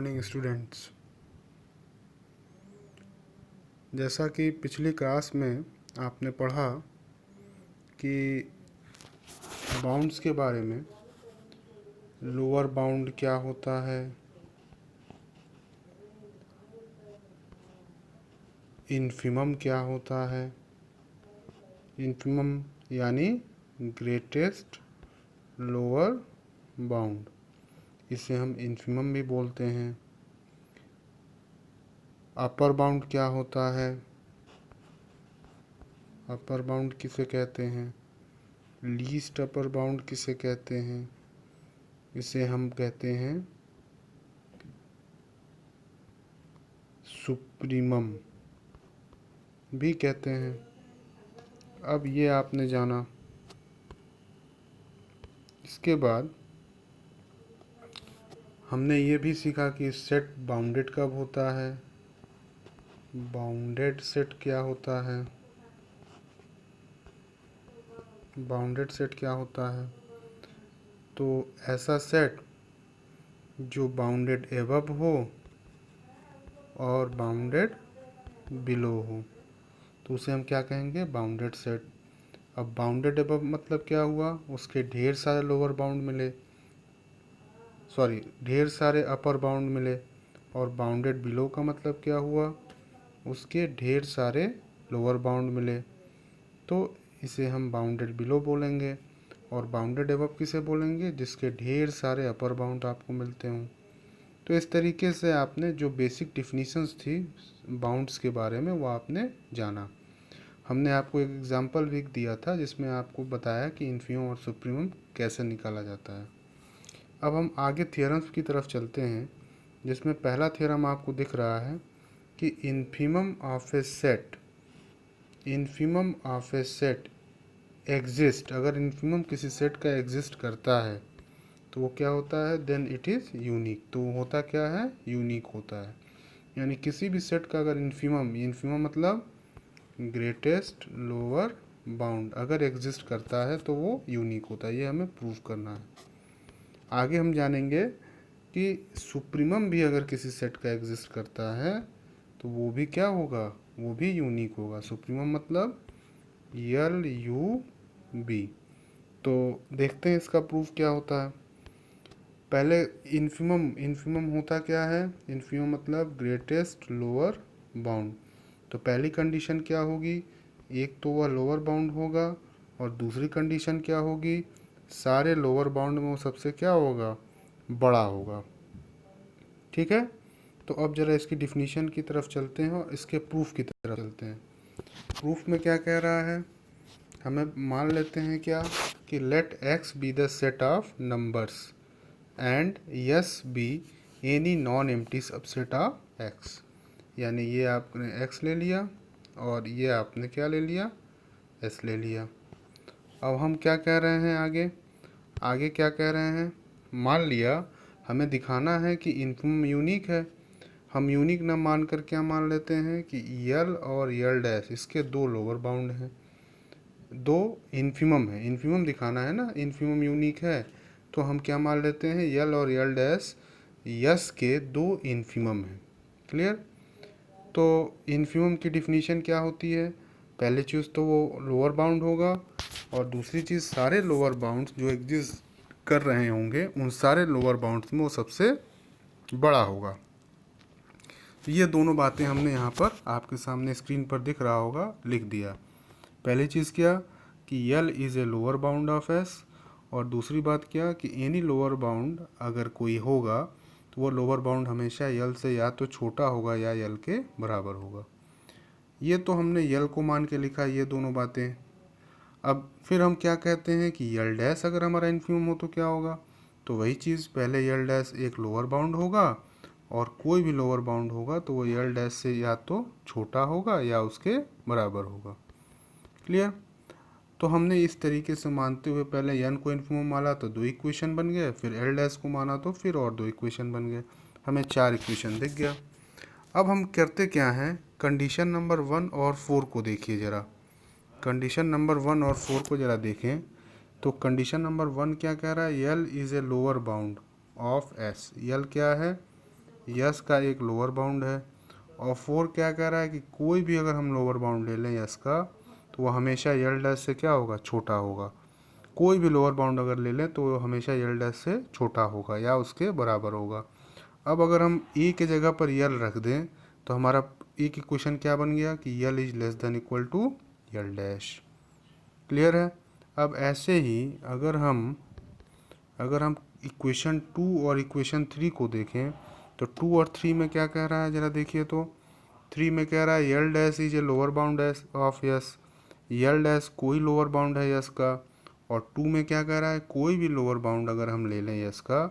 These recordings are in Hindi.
Morning students. जैसा कि पिछली क्लास में आपने पढ़ा कि बाउंड्स के बारे में, लोअर बाउंड क्या होता है, इन्फिमम क्या होता है। इन्फिमम यानी ग्रेटेस्ट लोअर बाउंड, इसे हम इन्फिमम भी बोलते हैं। अपर बाउंड क्या होता है, अपर बाउंड किसे कहते हैं, लीस्ट अपर बाउंड किसे कहते हैं, इसे हम कहते हैं सुप्रीमम भी कहते हैं। अब ये आपने जाना। इसके बाद हमने ये भी सीखा कि सेट बाउंडेड कब होता है, बाउंडेड सेट क्या होता है, बाउंडेड सेट क्या होता है। तो ऐसा सेट जो बाउंडेड एबव हो और बाउंडेड बिलो हो, तो उसे हम क्या कहेंगे, बाउंडेड सेट। अब बाउंडेड एबव मतलब क्या हुआ, उसके ढेर सारे लोअर बाउंड मिले, ढेर सारे अपर बाउंड मिले। और बाउंडेड बिलो का मतलब क्या हुआ, उसके ढेर सारे लोअर बाउंड मिले, तो इसे हम बाउंडेड बिलो बोलेंगे। और बाउंडेड एबव किसे बोलेंगे, जिसके ढेर सारे अपर बाउंड आपको मिलते हों। तो इस तरीके से आपने जो बेसिक डिफिनीशंस थी बाउंड्स के बारे में वो आपने जाना। हमने आपको एक एग्जांपल भी दिया था जिसमें आपको बताया कि इन्फिमम और सुप्रीमम कैसे निकाला जाता है। अब हम आगे थ्योरम्स की तरफ चलते हैं, जिसमें पहला थ्योरम आपको दिख रहा है कि infimum of A set, infimum of A set exist. अगर इन्फिमम किसी सेट का एग्जिस्ट करता है तो वो क्या होता है, देन इट इज़ यूनिक। तो वो होता क्या है, यूनिक होता है। यानी किसी भी सेट का अगर इन्फिमम, इन्फिमम मतलब ग्रेटेस्ट लोअर बाउंड, अगर एग्जिस्ट करता है तो वो यूनिक होता है। ये हमें प्रूव करना है। आगे हम जानेंगे कि सुप्रीमम भी अगर किसी सेट का एग्जिस्ट करता है तो वो भी क्या होगा, वो भी यूनिक होगा। सुप्रीमम मतलब LUB। तो देखते हैं इसका प्रूफ क्या होता है। पहले इन्फिमम, इन्फिमम होता क्या है, इन्फिमम मतलब ग्रेटेस्ट लोअर बाउंड। तो पहली कंडीशन क्या होगी, एक तो वह लोअर बाउंड होगा और दूसरी कंडीशन क्या होगी, सारे लोअर बाउंड में वो सबसे क्या होगा, बड़ा होगा। ठीक है। तो अब जरा इसकी डिफिनीशन की तरफ चलते हैं और इसके प्रूफ की तरफ चलते हैं। प्रूफ में क्या कह रहा है, हमें मान लेते हैं क्या कि let x be the set of numbers and S be any non empty subset of x। यानी ये आपने x ले लिया और ये आपने क्या ले लिया, s ले लिया। अब हम क्या कह रहे हैं आगे, आगे क्या कह रहे हैं, मान लिया हमें दिखाना है कि इन्फिमम यूनिक है। हम यूनिक न मानकर क्या मान लेते हैं कि यल और यल डैश इसके दो लोअर बाउंड हैं, दो इन्फिमम है, इन्फिमम दिखाना है ना, इन्फिमम यूनिक है। तो हम क्या मान लेते हैं, यल और यल डैश यस के दो इन्फिमम हैं। क्लियर। तो इन्फिमम की डिफिनीशन क्या होती है, पहली चीज़ तो वो लोअर बाउंड होगा और दूसरी चीज़ सारे लोअर बाउंड्स जो एग्जिस्ट कर रहे होंगे उन सारे लोअर बाउंड्स में वो सबसे बड़ा होगा। तो ये दोनों बातें हमने यहाँ पर आपके सामने स्क्रीन पर दिख रहा होगा लिख दिया। पहली चीज़ क्या कि L is a lower bound of S, और दूसरी बात क्या कि एनी लोअर बाउंड अगर कोई होगा तो वो लोअर बाउंड हमेशा यल से या तो छोटा होगा या यल के बराबर होगा। ये तो हमने यल को मान के लिखा ये दोनों बातें। अब फिर हम क्या कहते हैं कि यल डैश अगर हमारा इन्फिमम हो तो क्या होगा, तो वही चीज़, पहले यल डैश एक लोअर बाउंड होगा और कोई भी लोअर बाउंड होगा तो वो यल डैश से या तो छोटा होगा या उसके बराबर होगा। क्लियर। तो हमने इस तरीके से मानते हुए पहले एन को इन्फिमम माना तो दो इक्वेशन बन गए, फिर एल डैश को माना तो फिर और दो इक्वेशन बन गए, हमें चार इक्वेशन दिख गया। अब हम करते क्या हैं, कंडीशन नंबर 1 और 4 को देखिए ज़रा। कंडीशन नंबर 1 और 4 को ज़रा देखें। तो कंडीशन नंबर 1 क्या कह रहा है, L is a lower bound of S. L क्या है, यस का एक लोअर बाउंड है, और 4 क्या कह रहा है कि कोई भी अगर हम लोअर बाउंड ले लें यस का तो वो हमेशा यल डैश से क्या होगा, छोटा होगा। कोई भी लोअर बाउंड अगर ले लें तो वो हमेशा यल डैश से छोटा होगा या उसके बराबर होगा। अब अगर हम ए के जगह पर यल रख दें तो हमारा एक इक्वेशन क्या बन गया कि L is less than equal to L dash. Clear है। अब ऐसे ही अगर हम इक्वेशन 2 और इक्वेशन 3 को देखें तो 2 और 3 में क्या कह रहा है, ज़रा देखिए। तो 3 में कह रहा है L dash is a lower bound of S, L dash कोई लोअर बाउंड है यस का। और 2 में क्या कह रहा है, कोई भी लोअर बाउंड अगर हम ले लें यस का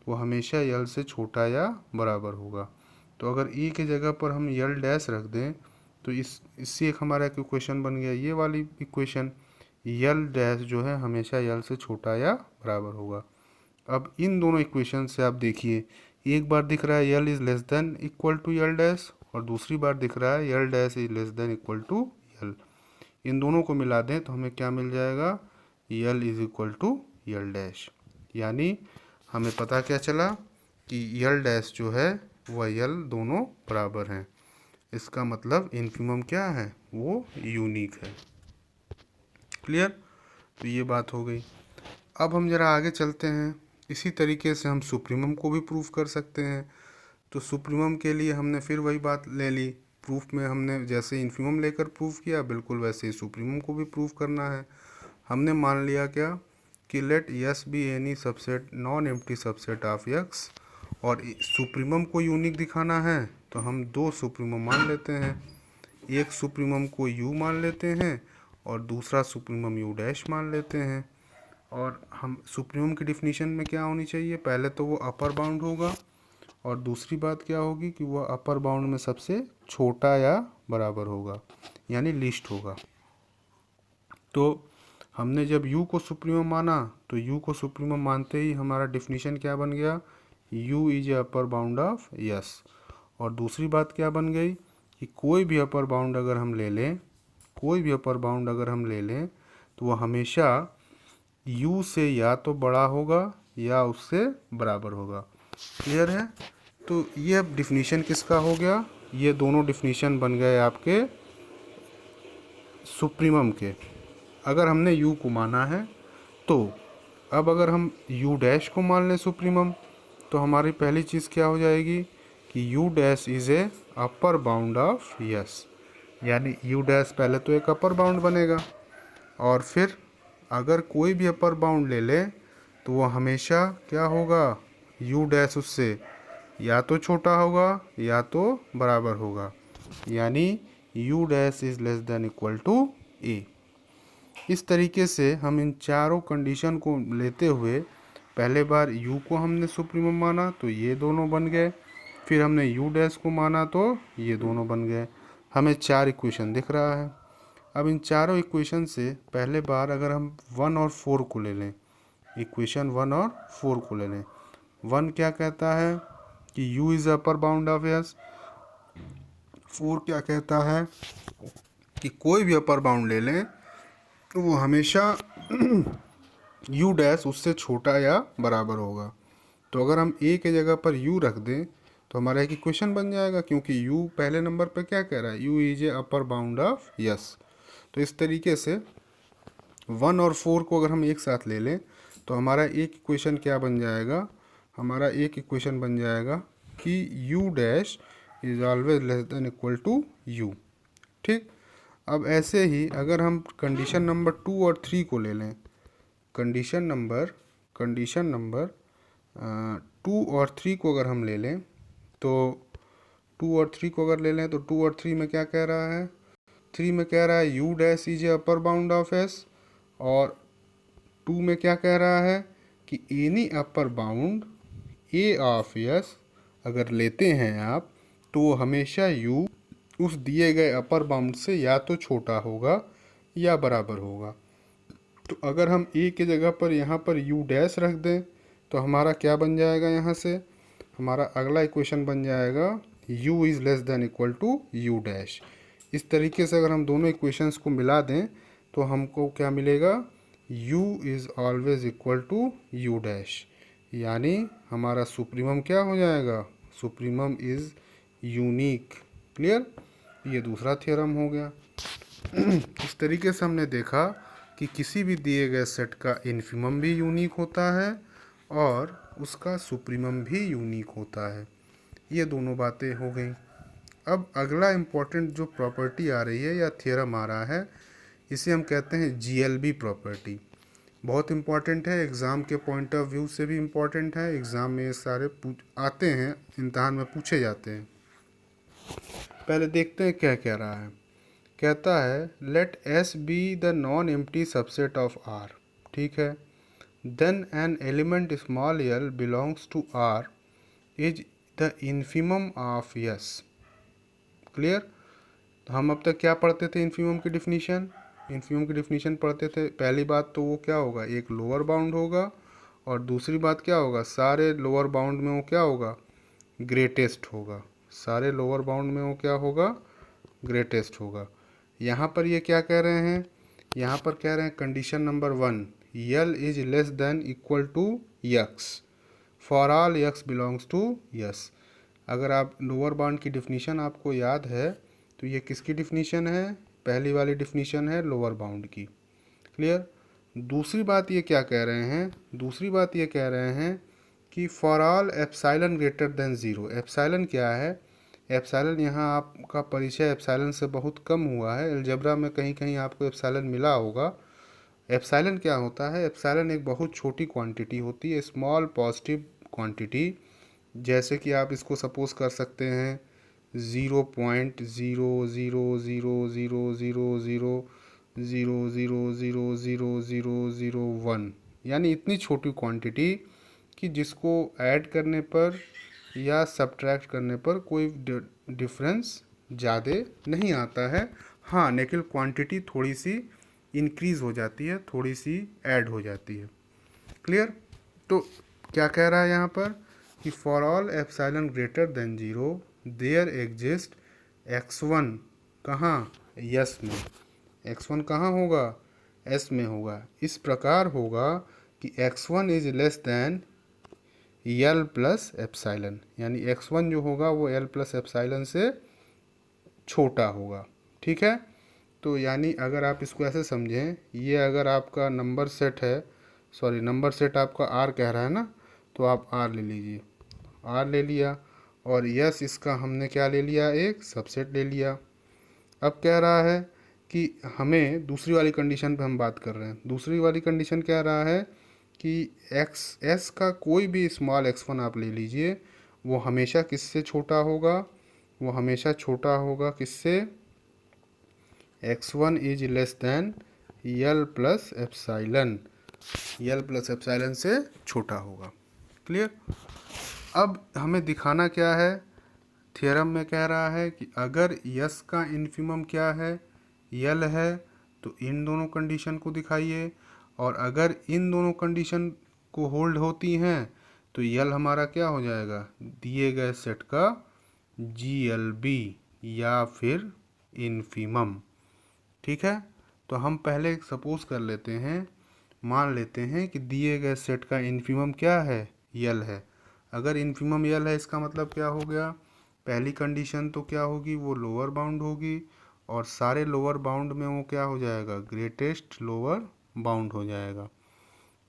वो हमेशा यल से छोटा या बराबर होगा। तो अगर ई के जगह पर हम यल डैश रख दें तो इससे एक हमारा एक इक्वेशन बन गया, ये वाली इक्वेशन, यल डैश जो है हमेशा यल से छोटा या बराबर होगा। अब इन दोनों इक्वेशन से आप देखिए, एक बार दिख रहा है L is less than equal to L dash और दूसरी बार दिख रहा है L dash is less than equal to L. इन दोनों को मिला दें तो हमें क्या मिल जाएगा, L is equal to L dash. यानी हमें पता क्या चला कि यल डैश जो है वह यल दोनों बराबर हैं। इसका मतलब इन्फिमम क्या है, वो यूनिक है। क्लियर। तो ये बात हो गई। अब हम ज़रा आगे चलते हैं। इसी तरीके से हम सुप्रीमम को भी प्रूफ कर सकते हैं। तो सुप्रीमम के लिए हमने फिर वही बात ले ली, प्रूफ में हमने जैसे इन्फिमम लेकर प्रूफ किया बिल्कुल वैसे ही सुप्रीमम को भी प्रूफ करना है। हमने मान लिया क्या कि let S be any subset non empty subset of X, और सुप्रीमम को यूनिक दिखाना है तो हम दो सुप्रीमम मान लेते हैं। एक सुप्रीमम को यू मान लेते हैं और दूसरा सुप्रीमम यू डैश मान लेते हैं। और हम सुप्रीमम की डिफिनीशन में क्या होनी चाहिए, पहले तो वो अपर बाउंड होगा और दूसरी बात क्या होगी कि वह अपर बाउंड में सबसे छोटा या बराबर होगा, यानी लीस्ट होगा। तो हमने जब u को सुप्रीमम माना तो u को सुप्रीमम मानते ही हमारा डिफिनीशन क्या बन गया, u is a upper bound of yes. और दूसरी बात क्या बन गई कि कोई भी अपर बाउंड अगर हम ले लें, कोई भी अपर बाउंड अगर हम ले लें तो वह हमेशा u से या तो बड़ा होगा या उससे बराबर होगा। क्लियर है। तो ये अब डिफिनीशन किसका हो गया, ये दोनों डिफिनीशन बन गए आपके सुप्रीमम के। अगर हमने u को माना है तो अब अगर हम u डैश को मान लें सुप्रीमम तो हमारी पहली चीज़ क्या हो जाएगी कि u dash is a upper bound of yes, यानी u डैश पहले तो एक अपर बाउंड बनेगा और फिर अगर कोई भी अपर बाउंड ले ले तो वो हमेशा क्या होगा, u डैश उससे या तो छोटा होगा या तो बराबर होगा, यानी u dash is less than equal to a। इस तरीके से हम इन चारों कंडीशन को लेते हुए पहले बार u को हमने सुप्रीमम माना तो ये दोनों बन गए, फिर हमने u डैश को माना तो ये दोनों बन गए। हमें 4 इक्वेशन दिख रहा है। अब इन चारों इक्वेशन से पहले बार अगर हम 1 और 4 को ले लें, इक्वेशन 1 और 4 को ले लें। 1 क्या कहता है कि u is upper bound of yes, 4 क्या कहता है कि कोई भी अपर बाउंड ले लें तो वो हमेशा u डैश उससे छोटा या बराबर होगा। तो अगर हम a के जगह पर u रख दें तो हमारा एक इक्वेशन बन जाएगा, क्योंकि u पहले नंबर पे क्या कह रहा है, u is a upper bound of yes. तो इस तरीके से 1 और 4 को अगर हम एक साथ ले लें तो हमारा एक इक्वेशन क्या बन जाएगा, हमारा एक इक्वेशन बन जाएगा कि u dash is always less than equal to u। ठीक। अब ऐसे ही अगर हम कंडीशन नंबर 2 और 3 को ले लें, कंडीशन नंबर 2 और 3 को अगर हम ले लें तो 2 और 3 को अगर ले लें तो 2 और 3 में क्या कह रहा है, 3 में कह रहा है u dash is A upper bound of S, और 2 में क्या कह रहा है कि any upper bound a of S अगर लेते हैं आप तो हमेशा u उस दिए गए अपर बाउंड से या तो छोटा होगा या बराबर होगा। तो अगर हम a के जगह पर यहाँ पर u डैश रख दें तो हमारा क्या बन जाएगा, यहाँ से हमारा अगला इक्वेशन बन जाएगा u is less than equal to u dash. इस तरीके से अगर हम दोनों इक्वेशंस को मिला दें तो हमको क्या मिलेगा, u is always equal to u dash, यानी हमारा सुप्रीमम क्या हो जाएगा, सुप्रीमम इज़ यूनिक। क्लियर? ये दूसरा थ्योरम हो गया। इस तरीके से हमने देखा कि किसी भी दिए गए सेट का इन्फिमम भी यूनिक होता है और उसका सुप्रीमम भी यूनिक होता है। ये दोनों बातें हो गई। अब अगला इम्पोर्टेंट जो प्रॉपर्टी आ रही है या थ्योरम आ रहा है, इसे हम कहते हैं जीएलबी प्रॉपर्टी। बहुत इम्पॉर्टेंट है, एग्ज़ाम के पॉइंट ऑफ व्यू से भी इम्पॉर्टेंट है। एग्ज़ाम में ये सारे आते हैं, इम्तहान में पूछे जाते हैं। पहले देखते हैं क्या कह रहा है। कहता है let S be the non empty subset of R. ठीक है, then an element small L belongs to R is the infimum of S. Clear? तो हम अब तक क्या पढ़ते थे? इन्फिमम की डिफिनीशन। इन्फिमम की डिफिनीशन पढ़ते थे। पहली बात तो वो क्या होगा, एक लोअर बाउंड होगा, और दूसरी बात क्या होगा, सारे लोअर बाउंड में वो क्या होगा, ग्रेटेस्ट होगा। सारे लोअर बाउंड में वो क्या होगा, ग्रेटेस्ट होगा। यहाँ पर ये क्या कह रहे हैं, यहाँ पर कह रहे हैं condition number 1, L is less than equal to X for all X belongs to S. अगर आप लोअर बाउंड की डिफिनीशन आपको याद है तो ये किसकी डिफिनीशन है, पहली वाली डिफिनीशन है लोअर बाउंड की। क्लियर? दूसरी बात ये क्या कह रहे हैं, दूसरी बात ये कह रहे हैं कि for all epsilon greater than zero. Epsilon क्या है, एप्साइलन यहाँ आपका परिचय एप्साइलन से बहुत कम हुआ है। अलजेब्रा में कहीं कहीं आपको एप्साइलन मिला होगा। एप्साइलन क्या होता है, एप्साइलन एक बहुत छोटी क्वांटिटी होती है, स्मॉल पॉजिटिव क्वांटिटी। जैसे कि आप इसको सपोज कर सकते हैं 0.0000000000001, यानी इतनी छोटी क्वांटिटी कि जिसको ऐड करने पर या सब्ट्रैक्ट करने पर कोई डिफरेंस ज़्यादा नहीं आता है। हाँ, लेकिन क्वांटिटी थोड़ी सी इंक्रीज़ हो जाती है, थोड़ी सी ऐड हो जाती है। क्लियर? तो क्या कह रहा है यहाँ पर कि for all epsilon greater than zero there exist x1 कहाँ, यस में। x1 कहाँ होगा, एस में होगा। इस प्रकार होगा कि x1 is less then L plus epsilon, यानी x1 जो होगा वो यल प्लस एप्साइलन से छोटा होगा। ठीक है? तो यानी अगर आप इसको ऐसे समझें, ये अगर आपका नंबर सेट है, सॉरी नंबर सेट आपका आर कह रहा है ना, तो आप आर ले लीजिए, आर ले लिया, और यस इसका हमने क्या ले लिया, एक सबसेट ले लिया। अब कह रहा है कि हमें दूसरी वाली कंडीशन पे हम बात कर रहे हैं। दूसरी वाली कंडीशन कह रहा है कि एक्स एस का कोई भी स्मॉल x1 आप ले लीजिए, वो हमेशा किससे छोटा होगा, वो हमेशा छोटा होगा किससे, x1 is less then L plus epsilon, L plus epsilon से छोटा होगा। क्लियर? अब हमें दिखाना क्या है, थ्योरम में कह रहा है कि अगर यस का इन्फिमम क्या है, यल है, तो इन दोनों कंडीशन को दिखाइए, और अगर इन दोनों कंडीशन को होल्ड होती हैं तो यल हमारा क्या हो जाएगा, दिए गए सेट का GLB या फिर इन्फिमम। ठीक है? तो हम पहले सपोज कर लेते हैं, मान लेते हैं कि दिए गए सेट का इन्फिमम क्या है, यल है। अगर इन्फिमम यल है इसका मतलब क्या हो गया, पहली कंडीशन तो क्या होगी, वो लोअर बाउंड होगी, और सारे लोअर बाउंड में वो क्या हो जाएगा, ग्रेटेस्ट लोअर बाउंड हो जाएगा।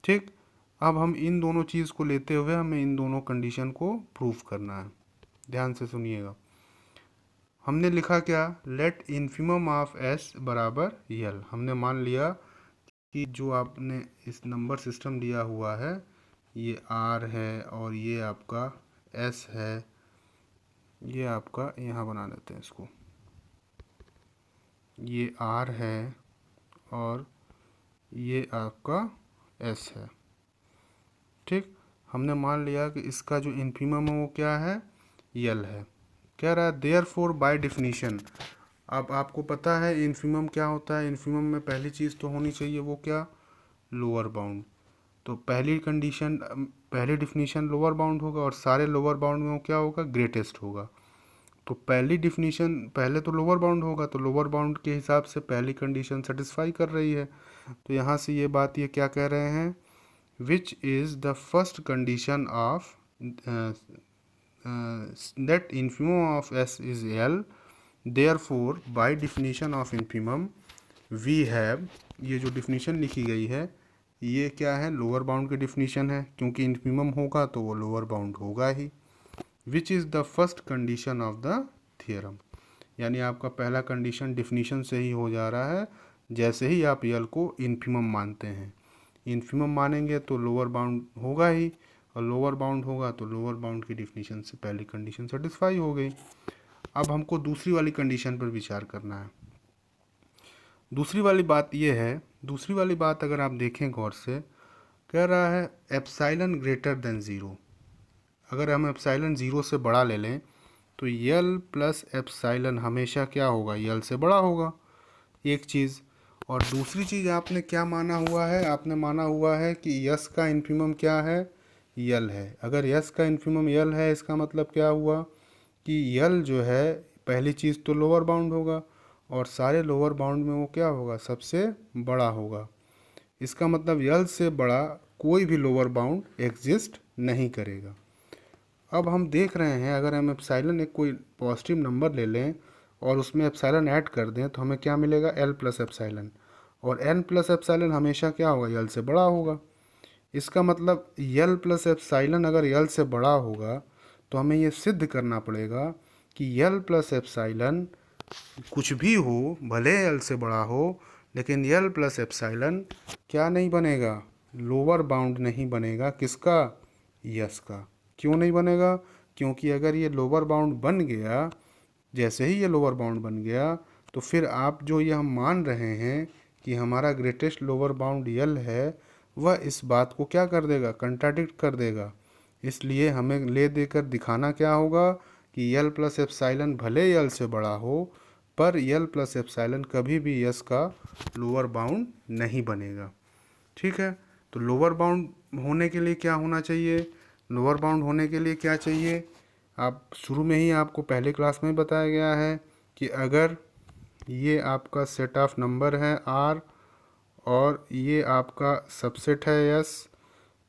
ठीक? अब हम इन दोनों चीज़ को लेते हुए हमें इन दोनों कंडीशन को प्रूफ करना है। ध्यान से सुनिएगा। हमने लिखा क्या, लेट इन्फिमम ऑफ एस बराबर यल। हमने मान लिया कि जो आपने इस नंबर सिस्टम दिया हुआ है, ये आर है और ये आपका एस है, ये आपका यहाँ बना लेते हैं इसको, ये आर है और ये आपका एस है। ठीक? हमने मान लिया कि इसका जो इन्फिमम है वो क्या है, यल है। कह रहा है देयर फोर बाई डिफिनीशन। अब आपको पता है इन्फिमम क्या होता है, इन्फिमम में पहली चीज़ तो होनी चाहिए वो क्या, लोअर बाउंड। तो पहली कंडीशन, पहली डिफिनीशन लोअर बाउंड होगा, और सारे लोअर बाउंड में वो क्या होगा, ग्रेटेस्ट होगा। तो पहली डिफिनीशन पहले तो लोअर बाउंड होगा, तो लोअर बाउंड के हिसाब से पहली कंडीशन सेटिस्फाई कर रही है। तो यहाँ से ये बात ये क्या कह रहे हैं, विच is the first condition of that infimum of S is L, therefore by definition of infimum we have, ये जो डिफिनीशन लिखी गई है ये क्या है, लोअर बाउंड की डिफिनीशन है, क्योंकि इन्फिमम होगा तो वो लोअर बाउंड होगा ही। Which is the first condition of the theorem, यानी आपका पहला कंडीशन डिफिनीशन से ही हो जा रहा है, जैसे ही आप यल को इन्फिमम मानते हैं। इन्फिमम मानेंगे तो लोअर बाउंड होगा ही, और लोअर बाउंड होगा तो लोअर बाउंड की डिफिनीशन से पहली कंडीशन सेटिस्फाई हो गई। अब हमको दूसरी वाली कंडीशन पर विचार करना है। दूसरी वाली बात ये है, दूसरी वाली बात अगर आप देखें गौर से, कह रहा है एप्साइलन ग्रेटर देन ज़ीरो। अगर हम एप्साइलन ज़ीरो से बड़ा ले लें तो यल प्लस एप्साइलन हमेशा क्या होगा, यल से बड़ा होगा, एक चीज़। और दूसरी चीज़ आपने क्या माना हुआ है, आपने माना हुआ है कि यस का इन्फिमम क्या है, यल है। अगर यस का इन्फिमम यल है, इसका मतलब क्या हुआ कि यल जो है पहली चीज़ तो लोअर बाउंड होगा, और सारे लोअर बाउंड में वो क्या होगा, सबसे बड़ा होगा। इसका मतलब यल से बड़ा कोई भी लोअर बाउंड एग्जिस्ट नहीं करेगा। अब हम देख रहे हैं अगर हम एप्साइलन एक कोई पॉजिटिव नंबर ले लें और उसमें एप्साइलन ऐड कर दें तो हमें क्या मिलेगा, एल प्लस एप्साइलन, और एन प्लस एप्साइलन हमेशा क्या होगा, यल से बड़ा होगा। इसका मतलब यल प्लस एप्साइलन अगर यल से बड़ा होगा तो हमें ये सिद्ध करना पड़ेगा कि यल प्लस एप्साइलन कुछ भी हो, भले यल से बड़ा हो, लेकिन यल प्लस एप्साइलन क्या नहीं बनेगा, लोअर बाउंड नहीं बनेगा। किसका, यस का। क्यों नहीं बनेगा, क्योंकि अगर ये लोअर बाउंड बन गया, जैसे ही ये लोअर बाउंड बन गया तो फिर आप जो ये हम मान रहे हैं कि हमारा ग्रेटेस्ट लोअर बाउंड यल है, वह इस बात को क्या कर देगा, कंट्राडिक्ट कर देगा। इसलिए हमें ले देकर दिखाना क्या होगा कि यल प्लस एप्साइलन भले यल से बड़ा हो, पर यल प्लस एप्साइलन कभी भी यस का लोअर बाउंड नहीं बनेगा। ठीक है, तो लोअर बाउंड होने के लिए क्या होना चाहिए, लोअर बाउंड होने के लिए क्या चाहिए, आप शुरू में ही आपको पहले क्लास में बताया गया है कि अगर ये आपका सेट ऑफ नंबर है आर और ये आपका सबसेट है यस,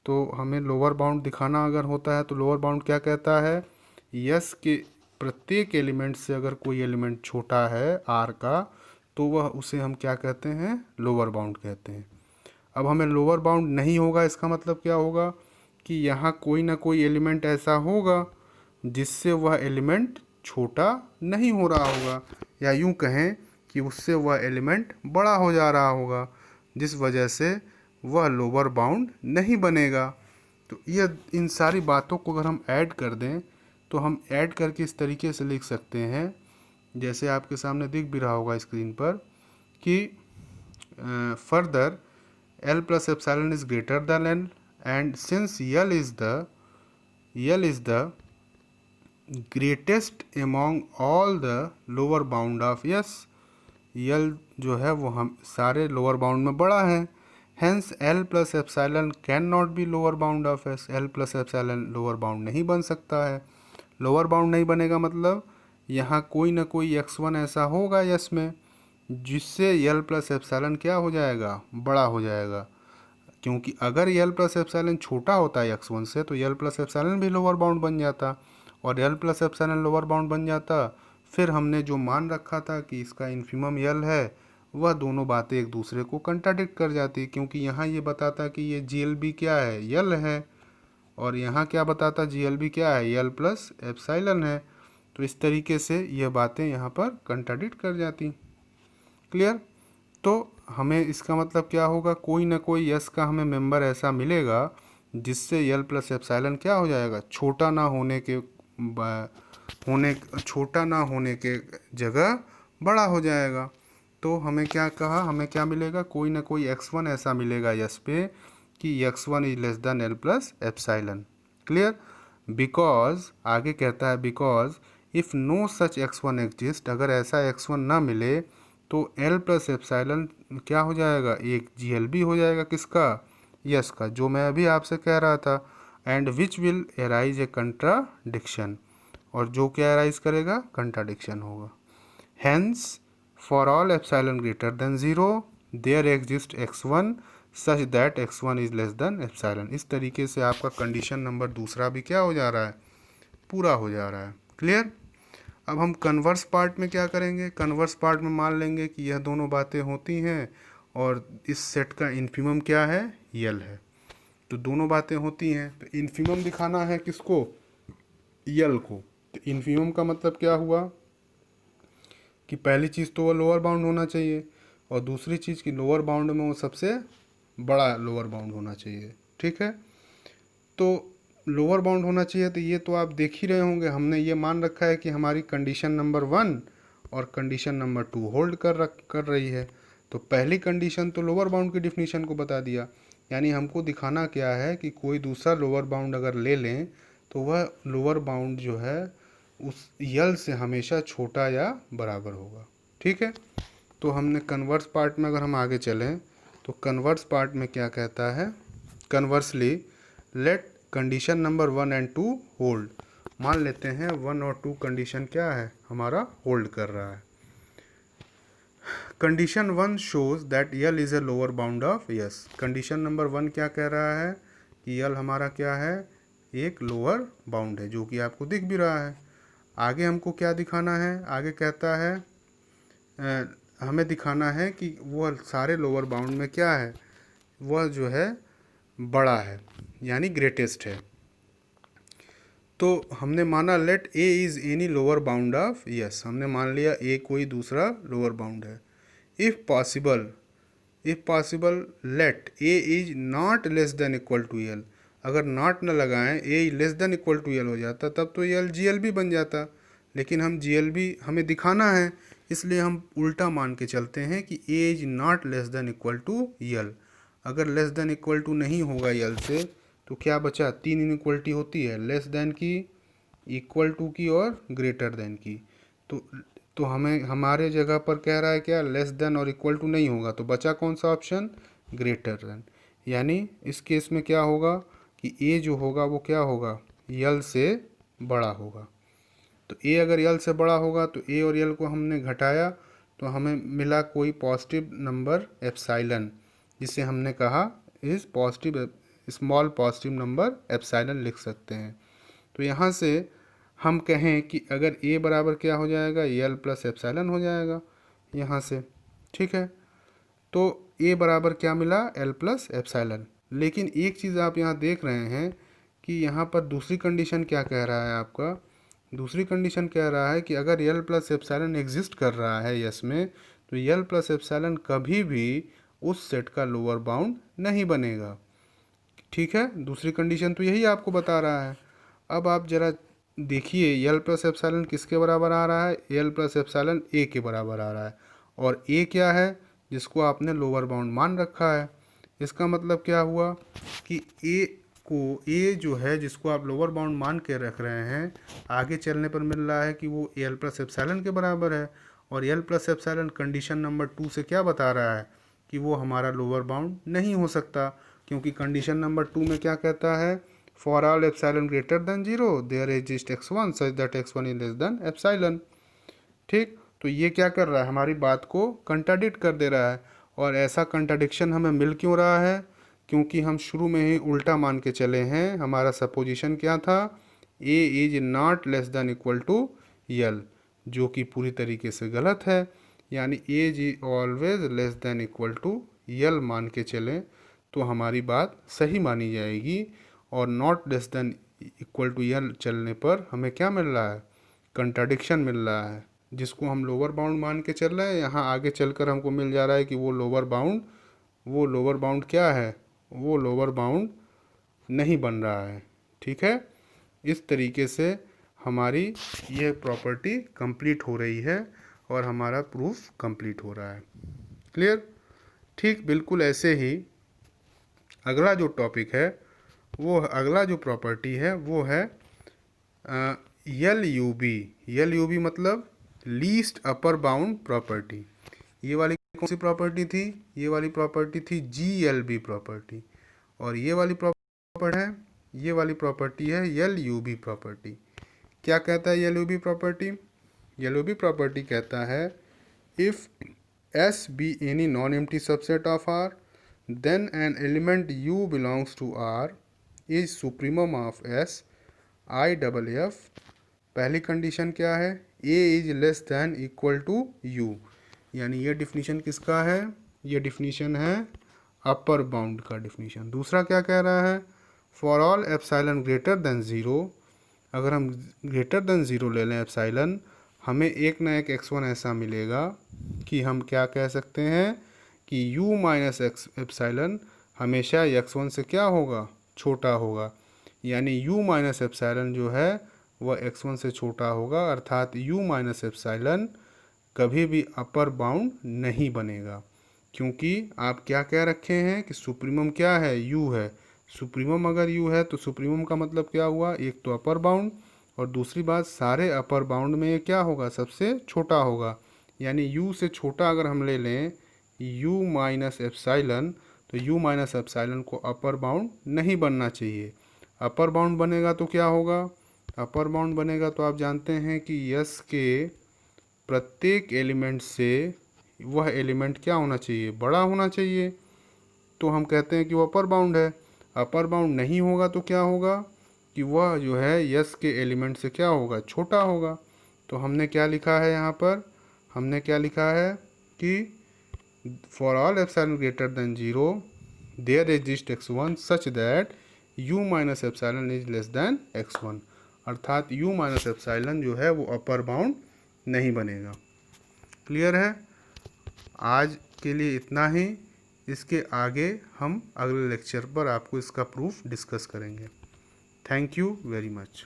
तो हमें लोअर बाउंड दिखाना अगर होता है तो लोअर बाउंड क्या कहता है, यस के प्रत्येक एलिमेंट से अगर कोई एलिमेंट छोटा है आर का तो वह उसे हम क्या कहते हैं, लोअर बाउंड कहते हैं। अब हमें लोअर बाउंड नहीं होगा, इसका मतलब क्या होगा कि यहाँ कोई ना कोई एलिमेंट ऐसा होगा जिससे वह एलिमेंट छोटा नहीं हो रहा होगा, या यूँ कहें कि उससे वह एलिमेंट बड़ा हो जा रहा होगा, जिस वजह से वह लोअर बाउंड नहीं बनेगा। तो ये इन सारी बातों को अगर हम ऐड कर दें तो हम ऐड करके इस तरीके से लिख सकते हैं, जैसे आपके सामने दिख भी रहा होगा स्क्रीन पर कि further L plus epsilon is greater than N, and since L is the greatest among all the lower bound of S, L जो है वो हम सारे लोअर बाउंड में बड़ा है, hence L plus epsilon can not be lower bound of S, L plus epsilon lower bound नहीं बन सकता है। लोअर बाउंड नहीं बनेगा मतलब यहाँ कोई ना कोई x1 ऐसा होगा यस में जिससे यल प्लस एप्सिलॉन क्या हो जाएगा, बड़ा हो जाएगा। क्योंकि अगर यल प्लस एप्सिलॉन छोटा होता है x1 से तो यल प्लस एप्सिलॉन भी लोअर बाउंड बन जाता, और यल प्लस एप्सिलॉन लोअर बाउंड बन जाता, फिर हमने जो मान रखा था कि इसका इन्फिमम यल है, वह दोनों बातें एक दूसरे को कंट्राडिक्ट कर जाती, क्योंकि यहाँ ये बताता कि ये GLB क्या है, यल है, और यहाँ क्या बताता GLB क्या है, यल प्लस एप्सिलॉन है। तो इस तरीके से यह बातें यहाँ पर कंट्राडिक्ट कर जाती। क्लियर। तो हमें इसका मतलब क्या होगा, कोई ना कोई यस का हमें मेंबर ऐसा मिलेगा जिससे यल प्लस एप्सिलॉन क्या हो जाएगा, छोटा ना होने के जगह बड़ा हो जाएगा। तो हमें क्या कहा, हमें क्या मिलेगा, कोई ना कोई x1 ऐसा मिलेगा यस पे कि x1 is less than L plus epsilon. Clear. Because आगे कहता है because if no such x1 exist, अगर ऐसा x1 ना मिले तो L प्लस एप्सिलॉन क्या हो जाएगा, एक GLB हो जाएगा, किसका, यस का, जो मैं अभी आपसे कह रहा था। And which will arise a contradiction, और जो क्या एराइज करेगा, कंट्राडिक्शन होगा। Hence for all epsilon greater than zero there exist x1 such that x1 is less than epsilon. इस तरीके से आपका कंडीशन नंबर दूसरा भी क्या हो जा रहा है, पूरा हो जा रहा है। क्लियर। अब हम कन्वर्स पार्ट में क्या करेंगे, कन्वर्स पार्ट में मान लेंगे कि यह दोनों बातें होती हैं और इस सेट का इन्फिमम क्या है, यल है। तो दोनों बातें होती हैं, तो इन्फिमम दिखाना है किसको, यल को। तो इन्फिमम का मतलब क्या हुआ कि पहली चीज़ तो वो लोअर बाउंड होना चाहिए, और दूसरी चीज़ कि लोअर बाउंड में वो सबसे बड़ा लोअर बाउंड होना चाहिए। ठीक है, तो लोअर बाउंड होना चाहिए, तो ये तो आप देख ही रहे होंगे, हमने ये मान रखा है कि हमारी कंडीशन नंबर 1 और कंडीशन नंबर 2 होल्ड कर रही है। तो पहली कंडीशन तो लोअर बाउंड की डिफिनीशन को बता दिया, यानी हमको दिखाना क्या है कि कोई दूसरा लोअर बाउंड अगर ले लें तो वह लोअर बाउंड जो है उस यल से हमेशा छोटा या बराबर होगा। ठीक है, तो हमने कन्वर्स पार्ट में अगर हम आगे चलें तो कन्वर्स पार्ट में क्या कहता है, conversely let condition number 1 and 2 hold. मान लेते हैं 1 और 2 कंडीशन क्या है, हमारा होल्ड कर रहा है। Condition 1 shows that L is a lower bound of yes. Condition number 1 क्या कह रहा है कि यल हमारा क्या है, एक लोअर बाउंड है, जो कि आपको दिख भी रहा है। आगे हमको क्या दिखाना है, आगे कहता है हमें दिखाना है कि वह सारे लोअर बाउंड में क्या है, वह जो है बड़ा है, यानी ग्रेटेस्ट है। तो हमने माना let A is any lower bound of S, हमने मान लिया ए कोई दूसरा लोअर बाउंड है। If possible let A is not less than equal to L. अगर नॉट न लगाएं, A less than equal to L हो जाता, तब तो यल जी एल भी बन जाता, लेकिन हम जी एल भी हमें दिखाना है, इसलिए हम उल्टा मान के चलते हैं कि A is not less than equal to L. अगर लेस देन इक्वल टू नहीं होगा यल से तो क्या बचा, 3 इनइक्वलिटी होती है, लेस देन की, इक्वल टू की और ग्रेटर देन की। तो हमें हमारे जगह पर कह रहा है क्या, लेस देन और इक्वल टू नहीं होगा, तो बचा कौन सा ऑप्शन, ग्रेटर देन। यानी इस केस में क्या होगा कि ए जो होगा वो क्या होगा, यल से बड़ा होगा। तो ए अगर यल से बड़ा होगा तो ए और यल को हमने घटाया तो हमें मिला कोई पॉजिटिव नंबर एप्सिलॉन, जिसे हमने कहा इस positive small positive number epsilon लिख सकते हैं। तो यहाँ से हम कहें कि अगर ए बराबर क्या हो जाएगा, यल प्लस एप्सिलॉन हो जाएगा यहाँ से। ठीक है, तो ए बराबर क्या मिला, एल प्लस एप्सिलॉन। लेकिन एक चीज़ आप यहाँ देख रहे हैं कि यहाँ पर दूसरी कंडीशन क्या कह रहा है आपका, दूसरी कंडीशन कह रहा है कि अगर यल प्लस एप्सिलॉन एग्जिस्ट कर रहा है यस में, तो यल प्लस एप्सिलॉन कभी भी उस सेट का लोअर बाउंड नहीं बनेगा। ठीक है, दूसरी कंडीशन तो यही आपको बता रहा है। अब आप जरा देखिए यल प्लस एप्सिलॉन किसके बराबर आ रहा है, यल प्लस एप्सिलॉन ए के बराबर आ रहा है, और ए क्या है, जिसको आपने लोअर बाउंड मान रखा है। इसका मतलब क्या हुआ कि ए जो है जिसको आप लोअर बाउंड मान के रख रहे हैं, आगे चलने पर मिल रहा है कि वो यल प्लस एप्सिलॉन के बराबर है, और यल प्लस एप्सिलॉन कंडीशन नंबर 2 से क्या बता रहा है कि वो हमारा लोअर बाउंड नहीं हो सकता, क्योंकि कंडीशन नंबर 2 में क्या कहता है, for all epsilon greater than 0 there exist x1 such that x1 is less than epsilon. ठीक, तो ये क्या कर रहा है, हमारी बात को कंट्राडिक्ट कर दे रहा है। और ऐसा कंट्राडिक्शन हमें मिल क्यों रहा है, क्योंकि हम शुरू में ही उल्टा मान के चले हैं। हमारा सपोजिशन क्या था, A is not less than equal to L, जो कि पूरी तरीके से गलत है। यानी A is always less than equal to L मान के चलें तो हमारी बात सही मानी जाएगी, और not less than equal to यल चलने पर हमें क्या मिल रहा है, कंट्राडिक्शन मिल रहा है, जिसको हम लोअर बाउंड मान के चल रहे हैं। यहाँ आगे चलकर हमको मिल जा रहा है कि वो लोअर बाउंड क्या है, वो लोअर बाउंड नहीं बन रहा है। ठीक है, इस तरीके से हमारी यह प्रॉपर्टी कंप्लीट हो रही है और हमारा प्रूफ कंप्लीट हो रहा है। क्लियर। ठीक बिल्कुल ऐसे ही अगला जो टॉपिक है, वो अगला जो प्रॉपर्टी है वो है यल यू बी मतलब लीस्ट अपर बाउंड प्रॉपर्टी। ये वाली कौन सी प्रॉपर्टी थी, ये वाली प्रॉपर्टी थी GLB प्रॉपर्टी, और ये वाली प्रॉपर्टी है, ये वाली प्रॉपर्टी है LUB प्रॉपर्टी। क्या कहता है LUB प्रॉपर्टी, LUB प्रॉपर्टी कहता है if S be any non-empty subset of R, then an element U belongs to R is supremum of S I double F, पहली कंडीशन क्या है, A is less than equal to U, यानी ये डिफिनीशन किसका है, ये डिफिनीशन है अपर बाउंड का डिफिनीशन। दूसरा क्या कह रहा है, for all epsilon greater than zero, अगर हम ग्रेटर देन ज़ीरो ले लें एप्साइलन, हमें एक ना एक x1 ऐसा मिलेगा कि हम क्या कह सकते हैं कि u माइनस एक्स एप्साइलन हमेशा x1 से क्या होगा, छोटा होगा, यानी u माइनस एप्साइलन जो है वह x1 से छोटा होगा, अर्थात u माइनस एप्साइलन कभी भी अपर बाउंड नहीं बनेगा, क्योंकि आप क्या कह रखे हैं कि सुप्रीमम क्या है, u है। सुप्रीमम अगर u है तो सुप्रीमम का मतलब क्या हुआ, एक तो अपर बाउंड, और दूसरी बात सारे अपर बाउंड में ये क्या होगा, सबसे छोटा होगा, यानी u से छोटा अगर हम ले लें u माइनस एप्साइलन, तो u माइनस एप्साइलन को अपर बाउंड नहीं बनना चाहिए। अपर बाउंड बनेगा तो क्या होगा, अपर बाउंड बनेगा तो आप जानते हैं कि यस के प्रत्येक एलिमेंट से वह एलिमेंट क्या होना चाहिए, बड़ा होना चाहिए, तो हम कहते हैं कि वो अपर बाउंड है। अपर बाउंड नहीं होगा तो क्या होगा कि वह जो है यस के एलिमेंट से क्या होगा, छोटा होगा। तो हमने क्या लिखा है यहाँ पर, हमने क्या लिखा है कि for all epsilon greater than zero there exist x1 such that u minus epsilon is less than x1, अर्थात u माइनस एप्सिलॉन जो है वो अपर बाउंड नहीं बनेगा। क्लियर है, आज के लिए इतना ही, इसके आगे हम अगले लेक्चर पर आपको इसका प्रूफ डिस्कस करेंगे। Thank you very much.